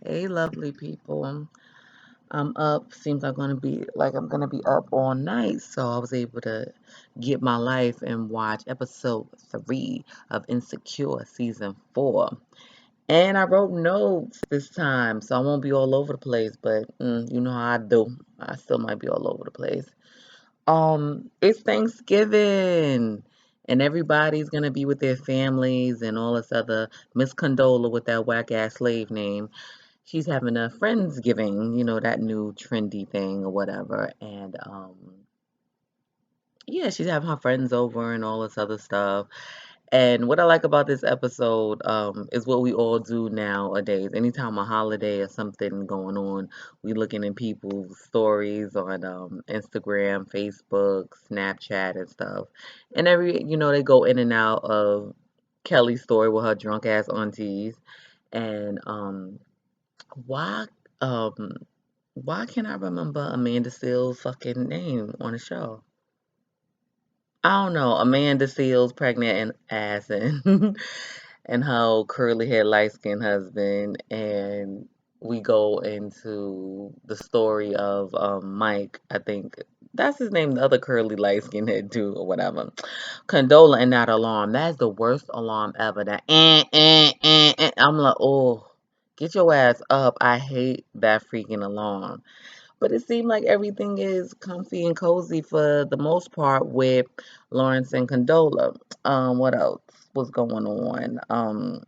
Hey, lovely people. I'm up. Seems I'm gonna be up all night, so I was able to get my life and watch episode 3 of Insecure season 4. And I wrote notes this time, so I won't be all over the place. But you know how I do. I still might be all over the place. It's Thanksgiving, and everybody's gonna be with their families and all this other Miss Condola with that whack ass slave name. She's having a Friendsgiving, that new trendy thing or whatever. And yeah, she's having her friends over and all this other stuff. And what I like about this episode is what we all do nowadays. Anytime a holiday or something going on, we looking in people's stories on Instagram, Facebook, Snapchat, and stuff. And they go in and out of Kelly's story with her drunk ass aunties. And why um why can't I remember Amanda Seales' fucking name on the show? I don't know. Amanda Seales pregnant and ass and and her curly haired light skinned husband, and we go into the story of Mike. I think that's his name, the other curly light skinned head dude or whatever. Condola and that alarm. That's the worst alarm ever. That I'm like, oh, get your ass up. I hate that freaking alarm. But it seemed like everything is comfy and cozy for the most part with Lawrence and Condola. What else was going on?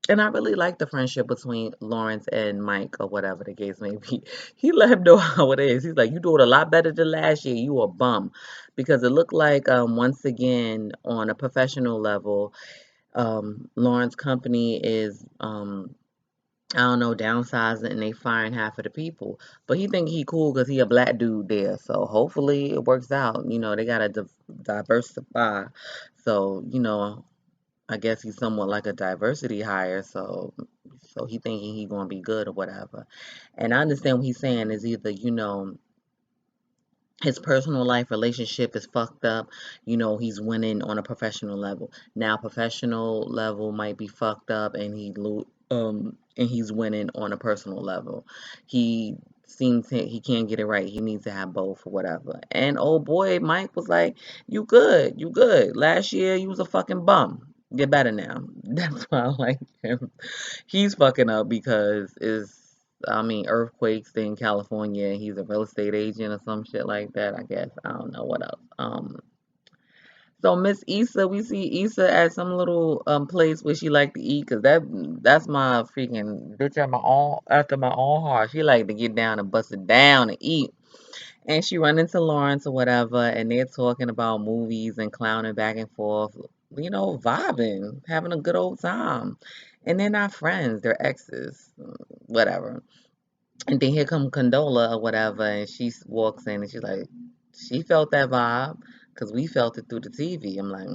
And I really like the friendship between Lawrence and Mike or whatever the case may be. He let him know how it is. He's like, "You doing a lot better than last year. You a bum," because it looked like once again on a professional level, Lawrence company is I don't know, downsizing and they firing half of the people. But he think he cool because he a black dude there. So hopefully it works out. They gotta diversify. So I guess he's somewhat like a diversity hire. So he thinking he gonna be good or whatever. And I understand what he's saying is either his personal life relationship is fucked up. He's winning on a professional level. Now, professional level might be fucked up, and and he's winning on a personal level. He he can't get it right. He needs to have both or whatever. And old boy Mike was like, "You good? You good? Last year you was a fucking bum. Get better now." That's why I like him. He's fucking up because I mean, earthquakes in California. He's a real estate agent or some shit like that, I guess. I don't know what else. So Miss Issa, we see Issa at some little place where she like to eat, 'cause that's my freaking bitch at my own after my own heart. She like to get down and bust it down and eat. And she run into Lawrence or whatever, and they're talking about movies and clowning back and forth, vibing, having a good old time. And they're not friends, they're exes, whatever. And then here come Condola or whatever, and walks in and she's like, she felt that vibe because we felt it through the TV. I'm like,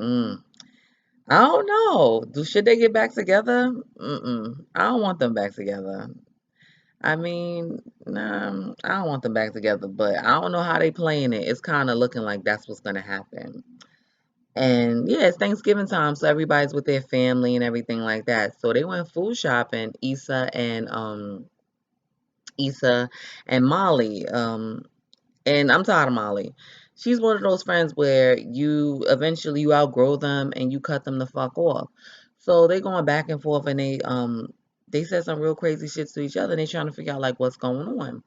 I don't know. Should they get back together? I don't want them back together. I mean, nah, I don't want them back together, but I don't know how they playing it. It's kind of looking like that's what's gonna happen. And yeah, it's Thanksgiving time, so everybody's with their family and everything like that. So they went food shopping, Issa and Molly. And I'm tired of Molly. She's one of those friends where you outgrow them and you cut them the fuck off. So they going back and forth and they said some real crazy shits to each other and they trying to figure out like what's going on.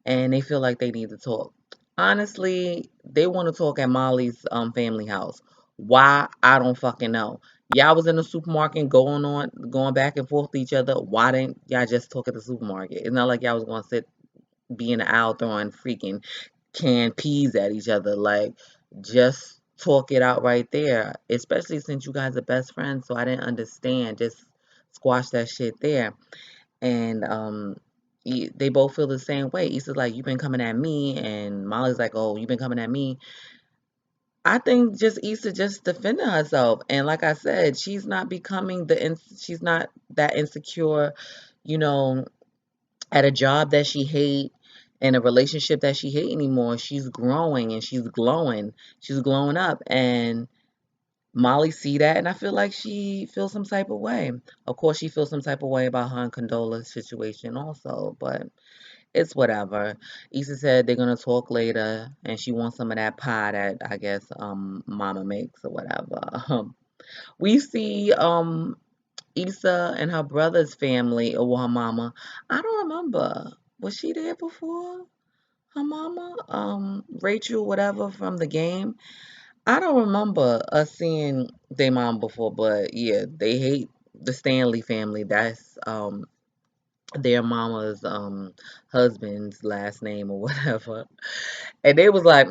And they feel like they need to talk. Honestly, they want to talk at Molly's family house. Why? I don't fucking know. Y'all was in the supermarket going back and forth to each other. Why didn't y'all just talk at the supermarket? It's not like y'all was gonna be in the aisle throwing freaking canned peas at each other. Like, just talk it out right there. Especially since you guys are best friends. So I didn't understand. Just squash that shit there. And they both feel the same way. Issa's like, you've been coming at me, and Molly's like, oh, you've been coming at me. I think just Issa just defending herself, and like I said, she's not that insecure, you know, at a job that she hate, in a relationship that she hate anymore. She's growing and she's glowing. She's glowing up, and Molly see that, and I feel like she feels some type of way. Of course, she feels some type of way about her and Condola's situation also, but it's whatever. Issa said they're gonna talk later, and she wants some of that pie that I guess Mama makes or whatever. We see Issa and her brother's family or her mama. I don't remember. Was she there before? Her mama? Rachel, whatever from the game. I don't remember us seeing their mom before, but yeah, they hate the Stanley family. That's their mama's husband's last name or whatever. And they was like,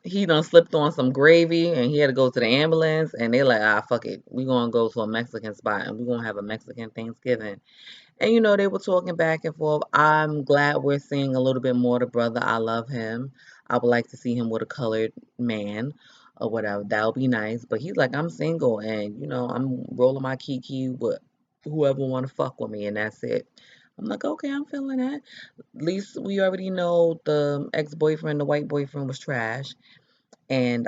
he done slipped on some gravy and he had to go to the ambulance. And they like, fuck it. We gonna go to a Mexican spot and we gonna have a Mexican Thanksgiving. And they were talking back and forth. I'm glad we're seeing a little bit more of the brother. I love him. I would like to see him with a colored man or whatever. That would be nice. But he's like, I'm single and I'm rolling my kiki with whoever wanna fuck with me and that's it. I'm like, okay, I'm feeling that. At least we already know the ex-boyfriend, the white boyfriend was trash. And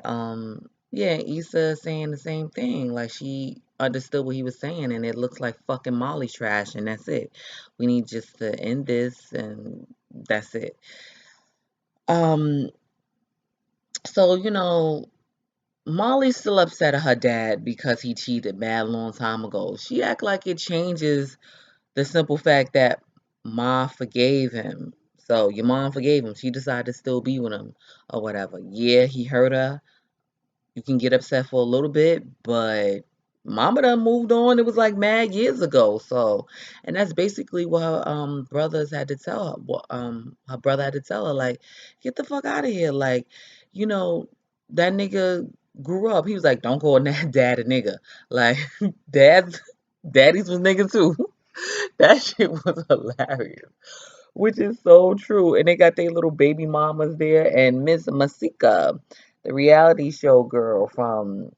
yeah, Issa saying the same thing. Like she understood what he was saying, and it looks like fucking Molly trash, and that's it. We need just to end this, and that's it. Um, so Molly's still upset at her dad because he cheated mad long time ago. She act like it changes the simple fact that Ma forgave him. So your mom forgave him. She decided to still be with him or whatever. Yeah, he hurt her. You can get upset for a little bit, but mama done moved on. It was like mad years ago. So, and that's basically what her brothers had to tell her. What her brother had to tell her, like, get the fuck out of here. Like, you know, that nigga grew up. He was like, don't call that dad a nigga. Like, dad's daddies was niggas too. That shit was hilarious. Which is so true. And they got their little baby mamas there and Miss Masika, the reality show girl from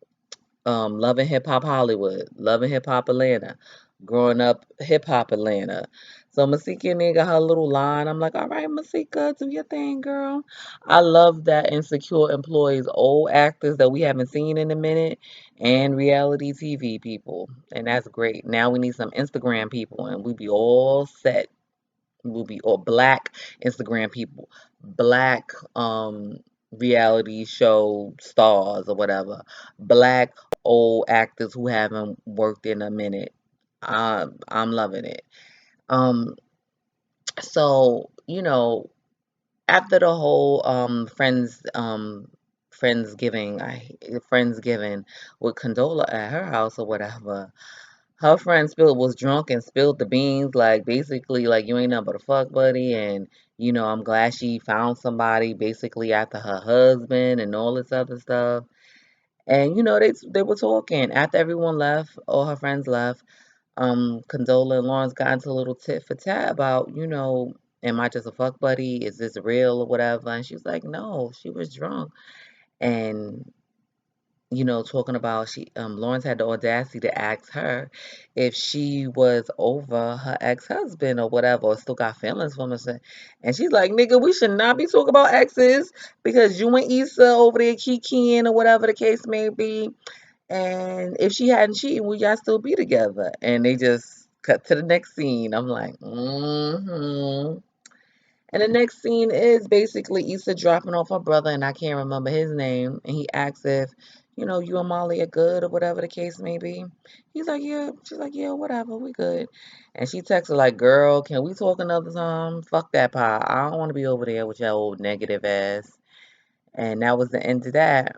Love and Hip Hop Hollywood, Love and Hip Hop Atlanta, growing up hip hop Atlanta. So Masika and they got her little line. I'm like, all right, Masika, do your thing, girl. I love that Insecure employs old actors that we haven't seen in a minute and reality TV people. And that's great. Now we need some Instagram people and we be all set will be or black Instagram people, black reality show stars or whatever, black old actors who haven't worked in a minute. I'm loving it. Um, so after the whole Friendsgiving with Condola at her house or whatever, her friend spilled was drunk and spilled the beans, like basically like you ain't nothing but a fuck buddy and I'm glad she found somebody basically after her husband and all this other stuff. And they were talking after everyone left, all her friends left. Condola and Lawrence got into a little tit for tat about, am I just a fuck buddy? Is this real or whatever? And she was like, no, she was drunk. And talking about Lawrence had the audacity to ask her if she was over her ex-husband or whatever, or still got feelings for him. And she's like, nigga, we should not be talking about exes because you and Issa over there kikiing or whatever the case may be. And if she hadn't cheated, would y'all still be together? And they just cut to the next scene. I'm like, mm-hmm. And the next scene is basically Issa dropping off her brother, and I can't remember his name. And he asks if, you and Molly are good or whatever the case may be. He's like, yeah. She's like, yeah, whatever, we good. And she texts her like, girl, can we talk another time? Fuck that pie. I don't want to be over there with your old negative ass. And that was the end of that.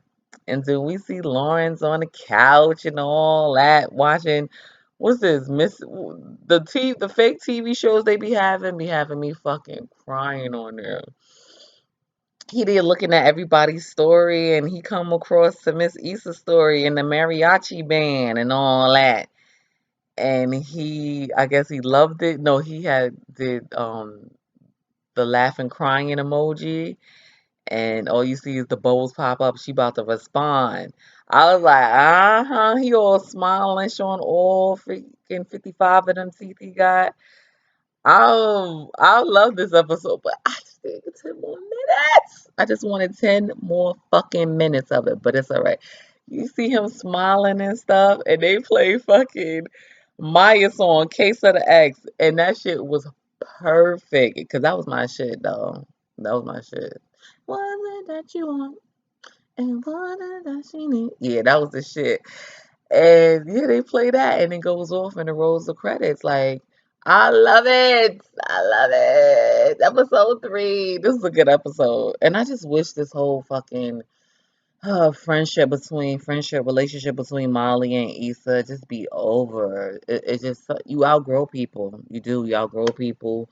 And then we see Lawrence on the couch and all that, watching what's this? The fake TV shows they be having me fucking crying on there. He there looking at everybody's story and he come across to Miss Issa's story and the mariachi band and all that. And I guess he loved it. No, he had did the laughing crying emoji and all you see is the bubbles pop up. She about to respond. I was like, uh-huh. He all smiling, showing all freaking 55 of them teeth he got. I love this episode, but I just need 10 more minutes. I just wanted 10 more fucking minutes of it, but it's all right. You see him smiling and stuff, and they play fucking Maya song, Case of the X, and that shit was perfect. Cause that was my shit, though. That was my shit. What is it that you want? And what is it that she need? Yeah, that was the shit. And yeah, they play that, and it goes off, and it rolls the credits. Like, I love it. I love it. Episode 3. This is a good episode, and I just wish this whole fucking friendship relationship between Molly and Issa just be over. It just you outgrow people. You outgrow people.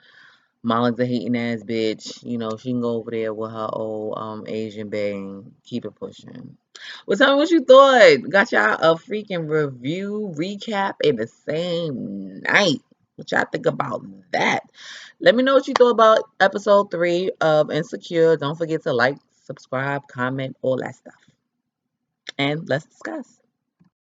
Molly's a hating ass bitch. You know, she can go over there with her old Asian bae and keep it pushing. Well, tell me what you thought. Got y'all a freaking review recap in the same night. What y'all think about that? Let me know what you thought about episode 3 of Insecure. Don't forget to like, subscribe, comment, all that stuff. And let's discuss.